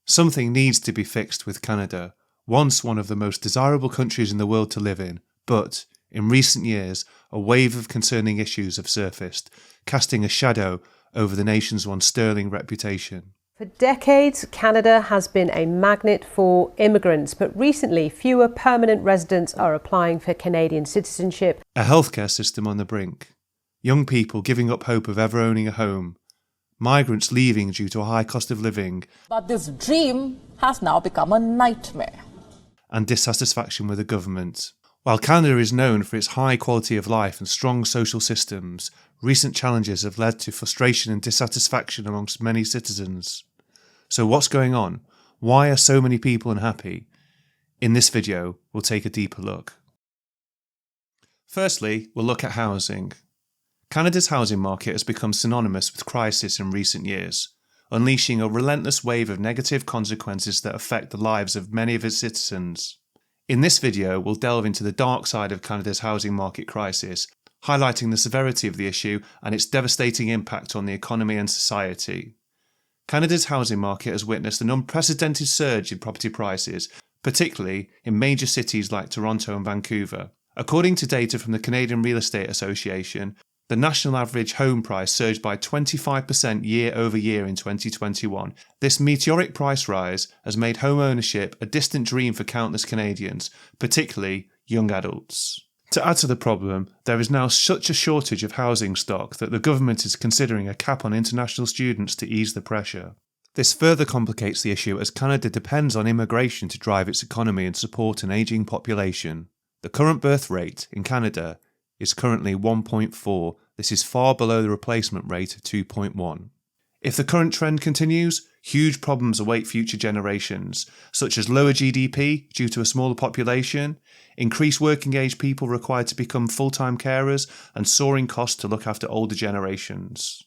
Something needs to be fixed with Canada, once one of the most desirable countries in the world to live in, but, in recent years, a wave of concerning issues have surfaced, casting a shadow over the nation's once sterling reputation. For decades, Canada has been a magnet for immigrants, but recently fewer permanent residents are applying for Canadian citizenship. A healthcare system on the brink, young people giving up hope of ever owning a home, migrants leaving due to a high cost of living, but this dream has now become a nightmare. And dissatisfaction with the government. While Canada is known for its high quality of life and strong social systems, recent challenges have led to frustration and dissatisfaction amongst many citizens. So what's going on? Why are so many people unhappy? In this video, we'll take a deeper look. Firstly, we'll look at housing. Canada's housing market has become synonymous with crisis in recent years, unleashing a relentless wave of negative consequences that affect the lives of many of its citizens. In this video, we'll delve into the dark side of Canada's housing market crisis, highlighting the severity of the issue and its devastating impact on the economy and society. Canada's housing market has witnessed an unprecedented surge in property prices, particularly in major cities like Toronto and Vancouver. According to data from the Canadian Real Estate Association, the national average home price surged by 25% year over year in 2021. This meteoric price rise has made home ownership a distant dream for countless Canadians, particularly young adults. To add to the problem, there is now such a shortage of housing stock that the government is considering a cap on international students to ease the pressure. This further complicates the issue as Canada depends on immigration to drive its economy and support an ageing population. The current birth rate in Canada is currently 1.4. This is far below the replacement rate of 2.1. If the current trend continues, huge problems await future generations, such as lower GDP due to a smaller population, increased working age people required to become full-time carers, and soaring costs to look after older generations.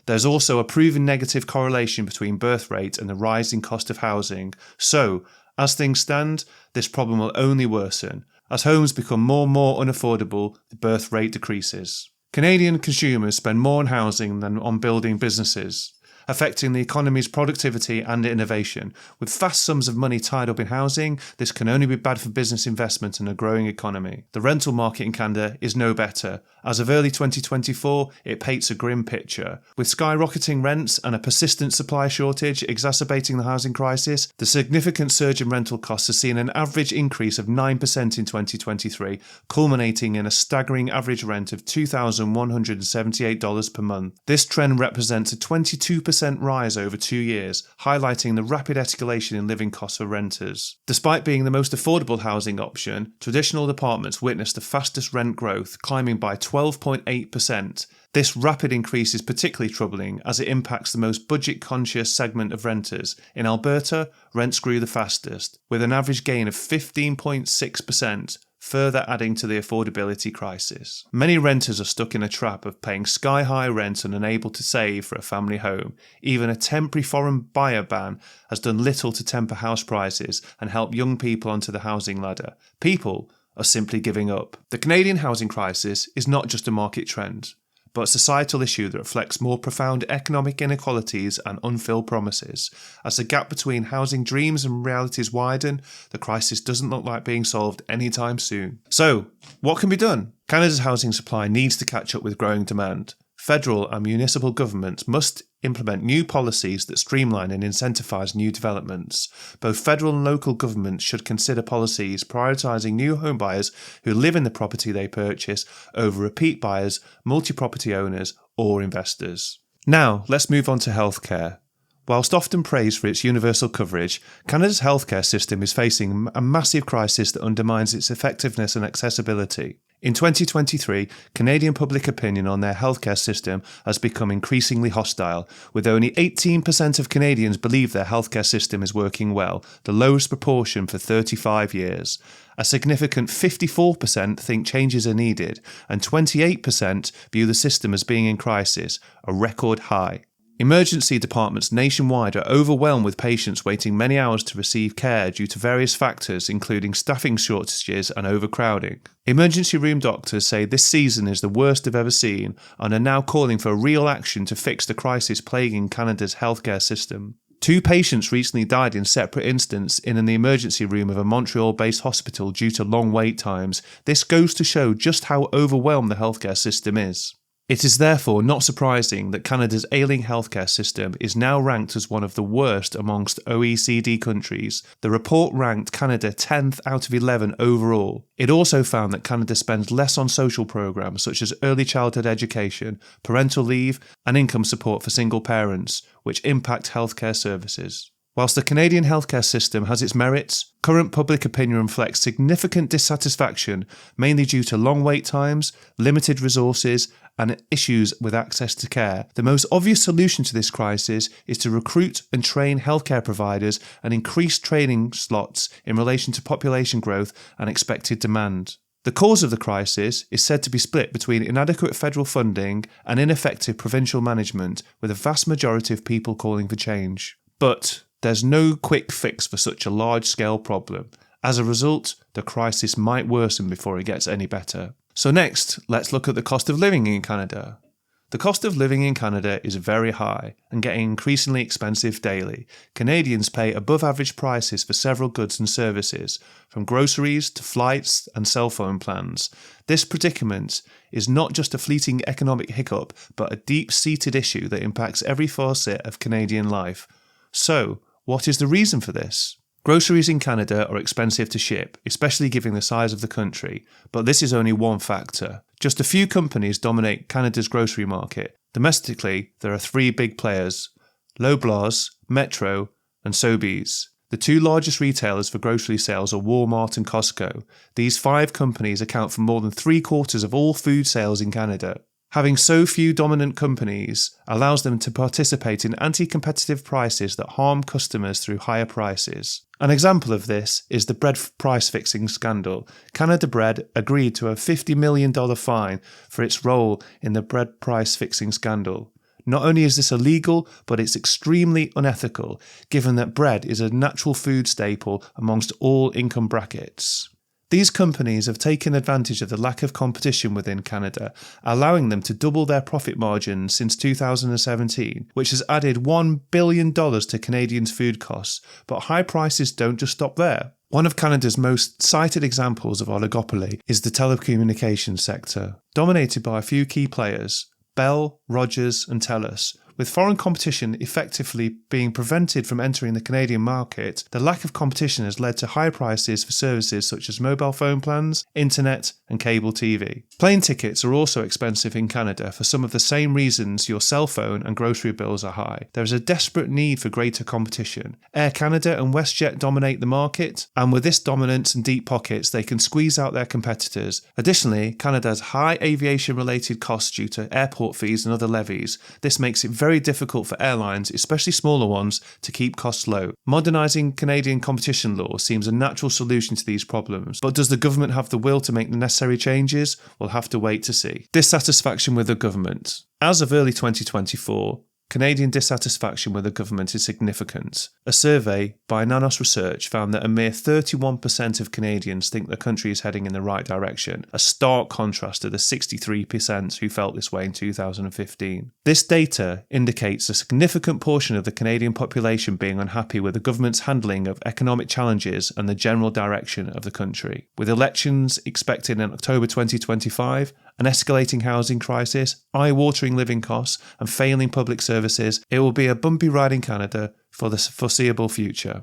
There's also a proven negative correlation between birth rate and the rising cost of housing, so, as things stand, this problem will only worsen. As homes become more and more unaffordable, the birth rate decreases. Canadian consumers spend more on housing than on building businesses, affecting the economy's productivity and innovation. With vast sums of money tied up in housing, this can only be bad for business investment and a growing economy. The rental market in Canada is no better. As of early 2024, it paints a grim picture. With skyrocketing rents and a persistent supply shortage exacerbating the housing crisis, the significant surge in rental costs has seen an average increase of 9% in 2023, culminating in a staggering average rent of $2,178 per month. This trend represents a 22% rise over 2 years, highlighting the rapid escalation in living costs for renters. Despite being the most affordable housing option, traditional apartments witnessed the fastest rent growth, climbing by 12.8%. This rapid increase is particularly troubling as it impacts the most budget-conscious segment of renters. In Alberta, rents grew the fastest, with an average gain of 15.6%. Further adding to the affordability crisis. Many renters are stuck in a trap of paying sky-high rent and unable to save for a family home. Even a temporary foreign buyer ban has done little to temper house prices and help young people onto the housing ladder. People are simply giving up. The Canadian housing crisis is not just a market trend, but a societal issue that reflects more profound economic inequalities and unfilled promises. As the gap between housing dreams and realities widen, the crisis doesn't look like being solved anytime soon. So, what can be done? Canada's housing supply needs to catch up with growing demand. Federal and municipal governments must implement new policies that streamline and incentivise new developments. Both federal and local governments should consider policies prioritising new home buyers who live in the property they purchase over repeat buyers, multi-property owners or investors. Now, let's move on to healthcare. Whilst often praised for its universal coverage, Canada's healthcare system is facing a massive crisis that undermines its effectiveness and accessibility. In 2023, Canadian public opinion on their healthcare system has become increasingly hostile, with only 18% of Canadians believe their healthcare system is working well, the lowest proportion for 35 years. A significant 54% think changes are needed, and 28% view the system as being in crisis, a record high. Emergency departments nationwide are overwhelmed with patients waiting many hours to receive care due to various factors, including staffing shortages and overcrowding. Emergency room doctors say this season is the worst they've ever seen and are now calling for real action to fix the crisis plaguing Canada's healthcare system. 2 patients recently died in separate incidents in the emergency room of a Montreal-based hospital due to long wait times. This goes to show just how overwhelmed the healthcare system is. It is therefore not surprising that Canada's ailing healthcare system is now ranked as one of the worst amongst OECD countries. The report ranked Canada 10th out of 11 overall. It also found that Canada spends less on social programs such as early childhood education, parental leave, and income support for single parents, which impact healthcare services. Whilst the Canadian healthcare system has its merits, current public opinion reflects significant dissatisfaction, mainly due to long wait times, limited resources, and issues with access to care. The most obvious solution to this crisis is to recruit and train healthcare providers and increase training slots in relation to population growth and expected demand. The cause of the crisis is said to be split between inadequate federal funding and ineffective provincial management, with a vast majority of people calling for change. But there's no quick fix for such a large-scale problem. As a result, the crisis might worsen before it gets any better. So next, let's look at the cost of living in Canada. The cost of living in Canada is very high and getting increasingly expensive daily. Canadians pay above average prices for several goods and services, from groceries to flights and cell phone plans. This predicament is not just a fleeting economic hiccup, but a deep-seated issue that impacts every facet of Canadian life. So, what is the reason for this? Groceries in Canada are expensive to ship, especially given the size of the country, but this is only one factor. Just a few companies dominate Canada's grocery market. Domestically, there are 3 big players: Loblaws, Metro, and Sobeys. The 2 largest retailers for grocery sales are Walmart and Costco. These 5 companies account for more than 3/4 of all food sales in Canada. Having so few dominant companies allows them to participate in anti-competitive prices that harm customers through higher prices. An example of this is the bread price fixing scandal. Canada Bread agreed to a $50 million fine for its role in the bread price fixing scandal. Not only is this illegal, but it's extremely unethical, given that bread is a natural food staple amongst all income brackets. These companies have taken advantage of the lack of competition within Canada, allowing them to double their profit margins since 2017, which has added $1 billion to Canadians' food costs. But high prices don't just stop there. One of Canada's most cited examples of oligopoly is the telecommunications sector, dominated by a few key players: Bell, Rogers, and TELUS. With foreign competition effectively being prevented from entering the Canadian market, the lack of competition has led to high prices for services such as mobile phone plans, internet, and cable TV. Plane tickets are also expensive in Canada for some of the same reasons your cell phone and grocery bills are high. There is a desperate need for greater competition. Air Canada and WestJet dominate the market, and with this dominance and deep pockets, they can squeeze out their competitors. Additionally, Canada has high aviation-related costs due to airport fees and other levies. This makes it very difficult for airlines, especially smaller ones, to keep costs low. Modernising Canadian competition law seems a natural solution to these problems, but does the government have the will to make the necessary changes? We'll have to wait to see. Dissatisfaction with the government. As of early 2024, Canadian dissatisfaction with the government is significant. A survey by Nanos Research found that a mere 31% of Canadians think the country is heading in the right direction, a stark contrast to the 63% who felt this way in 2015. This data indicates a significant portion of the Canadian population being unhappy with the government's handling of economic challenges and the general direction of the country. With elections expected in October 2025, an escalating housing crisis, eye-watering living costs, and failing public services, it will be a bumpy ride in Canada for the foreseeable future.